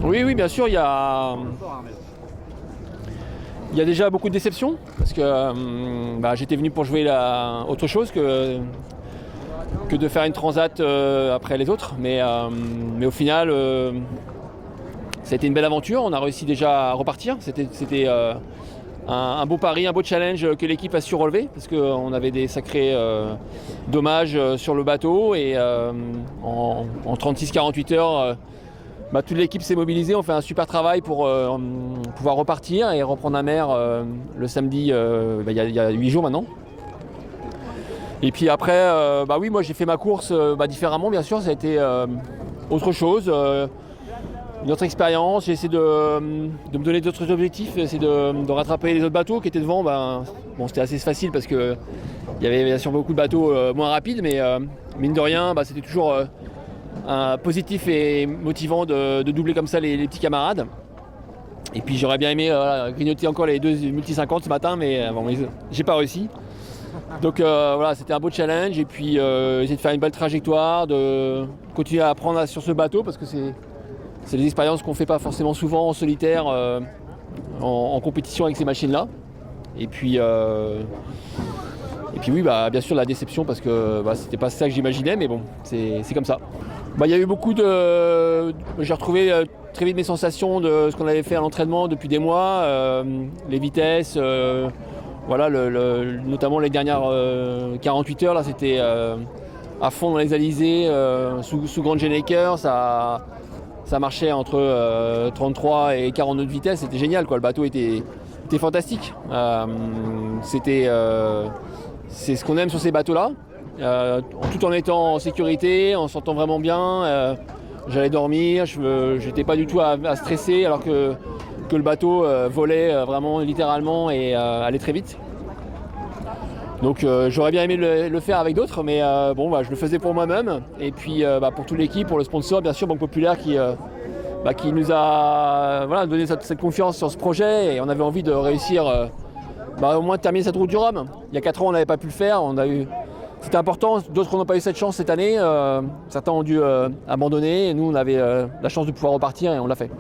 Oui, oui, bien sûr, il y a déjà beaucoup de déceptions parce que j'étais venu pour jouer autre chose que de faire une transat après les autres. Mais au final, ça a été une belle aventure. On a réussi déjà à repartir. C'était un beau pari, un beau challenge que l'équipe a su relever parce qu'on avait des sacrés dommages sur le bateau et en 36-48 heures, toute l'équipe s'est mobilisée. On fait un super travail pour pouvoir repartir et reprendre la mer le samedi, il y a 8 jours maintenant. Et puis après, oui, moi j'ai fait ma course différemment, bien sûr. Ça a été autre chose. Une autre expérience, j'ai essayé de me donner d'autres objectifs, essayer de rattraper les autres bateaux qui étaient devant. C'était assez facile parce qu'il y avait bien sûr beaucoup de bateaux moins rapides, mais mine de rien, c'était toujours positif et motivant de doubler comme ça les petits camarades. Et puis j'aurais bien aimé grignoter encore les 2 multi 50 ce matin, mais j'ai pas réussi. Donc c'était un beau challenge et puis essayer de faire une belle trajectoire, de continuer à apprendre sur ce bateau parce que c'est des expériences qu'on ne fait pas forcément souvent en solitaire, en compétition avec ces machines-là. Et puis oui, bien sûr la déception parce que c'était pas ça que j'imaginais, mais bon, c'est comme ça. Il y a eu beaucoup de... J'ai retrouvé très vite mes sensations de ce qu'on avait fait à l'entraînement depuis des mois, les vitesses, notamment les dernières 48 heures, là c'était à fond dans les alizés, sous Grand Geneker, ça marchait entre 33 et 40 nœuds de vitesse, c'était génial, quoi. Le bateau était fantastique. C'est ce qu'on aime sur ces bateaux-là, tout en étant en sécurité, en se sentant vraiment bien. J'allais dormir, je n'étais pas du tout à stresser alors que le bateau volait vraiment littéralement et allait très vite. Donc j'aurais bien aimé le faire avec d'autres, mais je le faisais pour moi-même et puis pour toute l'équipe, pour le sponsor bien sûr, Banque Populaire qui nous a donné cette confiance sur ce projet et on avait envie de réussir au moins de terminer cette route du Rhum. Il y a 4 ans on n'avait pas pu le faire, c'était important, d'autres n'ont pas eu cette chance cette année, certains ont dû abandonner et nous on avait la chance de pouvoir repartir et on l'a fait.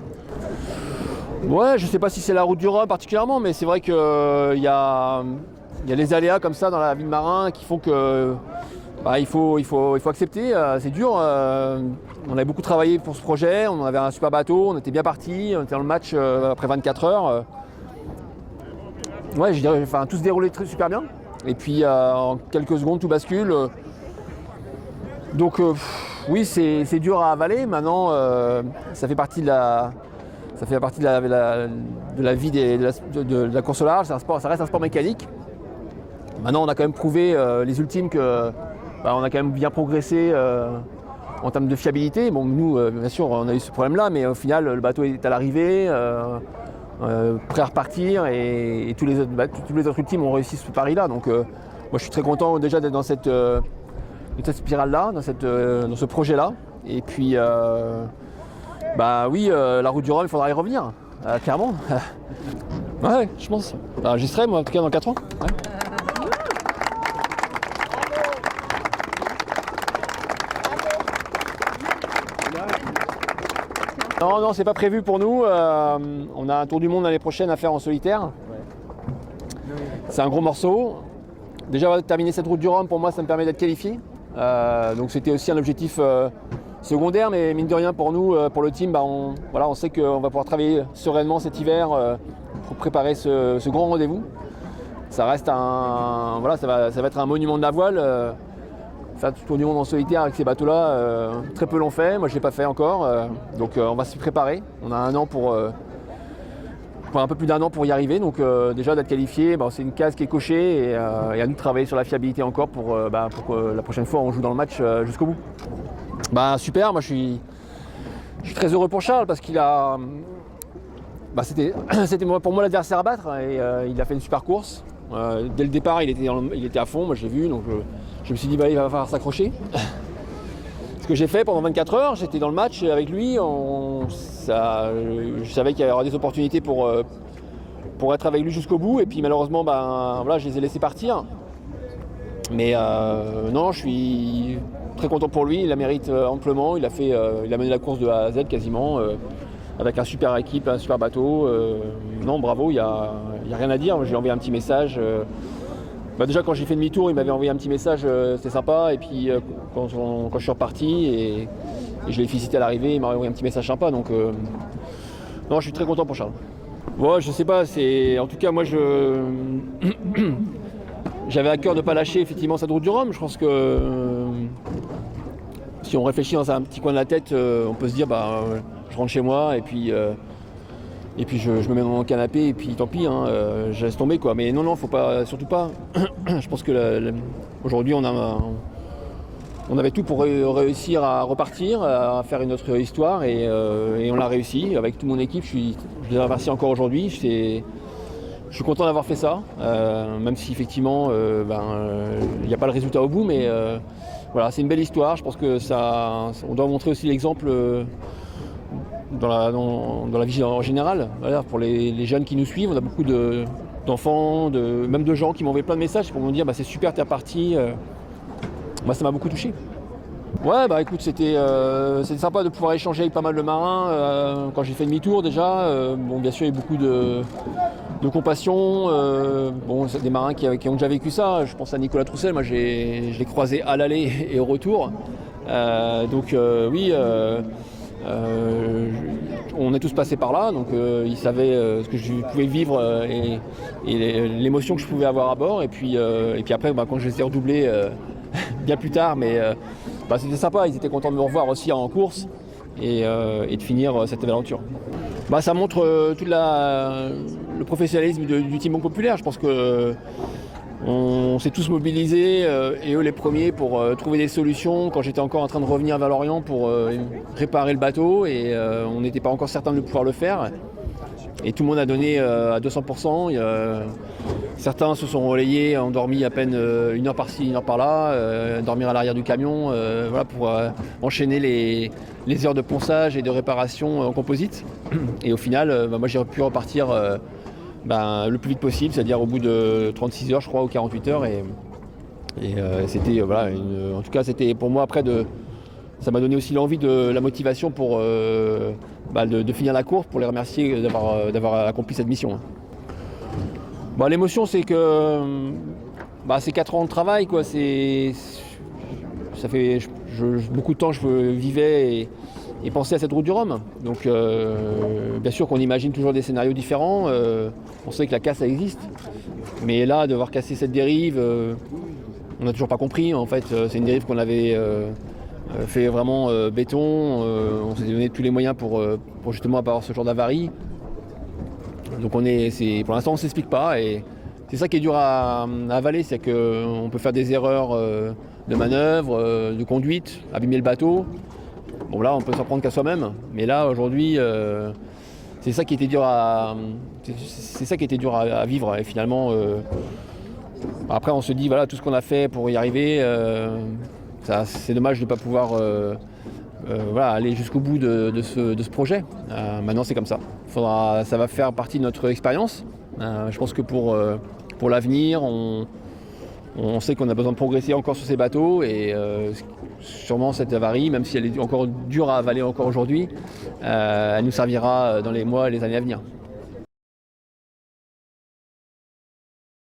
Ouais, je sais pas si c'est la route du Rhum particulièrement, mais c'est vrai qu'il y a les aléas comme ça dans la vie de marin qui font que il faut accepter, c'est dur. On avait beaucoup travaillé pour ce projet, on avait un super bateau, on était bien parti, on était dans le match après 24 heures. Ouais, je dirais, tout se déroulait super bien. Et puis en quelques secondes tout bascule. Donc oui, c'est dur à avaler. Maintenant, ça fait partie de la vie de la course au large. Ça reste un sport mécanique. Maintenant, on a quand même prouvé les ultimes que on a quand même bien progressé en termes de fiabilité. Bon, nous, bien sûr, on a eu ce problème-là, mais au final, le bateau est à l'arrivée, prêt à repartir, et tous les autres ultimes ont réussi ce pari-là. Donc, moi, je suis très content déjà d'être dans cette spirale-là, dans ce projet-là. Et puis, oui, la route du Rhum, il faudra y revenir, clairement. Ouais, je pense. J'y serai, moi, en tout cas, dans 4 ans. Ouais. Non, c'est pas prévu pour nous. On a un tour du monde l'année prochaine à faire en solitaire. C'est un gros morceau. Déjà, terminer cette route du Rhum, pour moi, ça me permet d'être qualifié. Donc c'était aussi un objectif secondaire, mais mine de rien pour nous, pour le team, on sait qu'on va pouvoir travailler sereinement cet hiver pour préparer ce grand rendez-vous. Ça reste ça va être un monument de la voile. Faire tout le tour du monde en solitaire avec ces bateaux-là, très peu l'ont fait, moi je ne l'ai pas fait encore, donc on va s'y préparer. On a un peu plus d'un an pour y arriver, donc déjà d'être qualifié, c'est une case qui est cochée et à nous de travailler sur la fiabilité encore pour que la prochaine fois on joue dans le match jusqu'au bout. Super, moi je suis très heureux pour Charles parce qu'il a... c'était pour moi l'adversaire à battre et il a fait une super course. Dès le départ il était à fond, moi je l'ai vu, donc je me suis dit il va falloir s'accrocher. Ce que j'ai fait pendant 24 heures, j'étais dans le match avec lui, je savais qu'il y aurait des opportunités pour être avec lui jusqu'au bout et puis malheureusement je les ai laissés partir. Mais non, je suis très content pour lui, il la mérite amplement, il a mené la course de A à Z quasiment. avec un super équipe, un super bateau. Non, bravo, il n'y a rien à dire. J'ai envoyé un petit message. Déjà quand j'ai fait demi-tour, il m'avait envoyé un petit message, c'était sympa. Et puis quand je suis reparti et je l'ai félicité à l'arrivée, il m'a envoyé un petit message sympa. Donc non, je suis très content pour Charles. Bon, je sais pas, en tout cas moi j'avais à cœur de ne pas lâcher effectivement cette route du Rhum. Je pense que si on réfléchit dans un petit coin de la tête, on peut se dire je rentre chez moi et puis je me mets dans mon canapé et puis tant pis, je laisse tomber quoi. Mais non, faut pas, surtout pas. Je pense que aujourd'hui on avait tout pour réussir à repartir, à faire une autre histoire et on l'a réussi avec toute mon équipe. Je les remercie encore aujourd'hui. Je suis content d'avoir fait ça, même si effectivement il n'y a pas le résultat au bout, mais voilà, c'est une belle histoire. Je pense que on doit montrer aussi l'exemple dans la vie en général. Voilà, pour les jeunes qui nous suivent, on a beaucoup d'enfants, même de gens qui m'ont envoyé plein de messages pour me dire c'est super, t'es reparti. Moi, ça m'a beaucoup touché. Ouais, écoute, c'était sympa de pouvoir échanger avec pas mal de marins quand j'ai fait demi-tour déjà. Bien sûr, il y a eu beaucoup de compassion. C'est des marins qui ont déjà vécu ça. Je pense à Nicolas Troussel, moi je l'ai croisé à l'aller et au retour. Oui, on est tous passés par là, donc il savait ce que je pouvais vivre et l'émotion que je pouvais avoir à bord. Et puis après, quand je les ai redoublés bien plus tard, mais c'était sympa, ils étaient contents de me revoir aussi en course et de finir cette aventure. Ça montre tout le professionnalisme du Team Banque Populaire. Je pense que on s'est tous mobilisés, et eux les premiers, pour trouver des solutions quand j'étais encore en train de revenir vers l'Orient pour réparer le bateau et on n'était pas encore certain de pouvoir le faire. Et tout le monde a donné à 200%. Certains se sont relayés, ont dormi à peine une heure par-ci, une heure par-là, dormir à l'arrière du camion, pour enchaîner les heures de ponçage et de réparation en composite. Et au final, moi j'ai pu repartir le plus vite possible, c'est-à-dire au bout de 36 heures, je crois, ou 48 heures. Et c'était, en tout cas, c'était pour moi après ça m'a donné aussi l'envie de la motivation pour de finir la course, pour les remercier d'avoir accompli cette mission. L'émotion, c'est que c'est 4 ans de travail, quoi. Ça fait beaucoup de temps que je vivais et pensais à cette route du Rhum. Donc bien sûr qu'on imagine toujours des scénarios différents. On sait que la casse, ça existe. Mais là, devoir casser cette dérive, on n'a toujours pas compris. En fait, c'est une dérive qu'on avait fait vraiment béton. On s'est donné tous les moyens pour justement pas avoir ce genre d'avarie. Donc pour l'instant on ne s'explique pas et c'est ça qui est dur à avaler, c'est qu'on peut faire des erreurs de manœuvre, de conduite, abîmer le bateau. Là on peut s'en prendre qu'à soi-même, mais là aujourd'hui c'est ça qui était dur à vivre et finalement après on se dit tout ce qu'on a fait pour y arriver, c'est dommage de ne pas pouvoir aller jusqu'au bout de ce projet. Maintenant c'est comme ça. Ça va faire partie de notre expérience. Je pense que pour l'avenir, on sait qu'on a besoin de progresser encore sur ces bateaux et sûrement cette avarie, même si elle est encore dure à avaler encore aujourd'hui, elle nous servira dans les mois et les années à venir.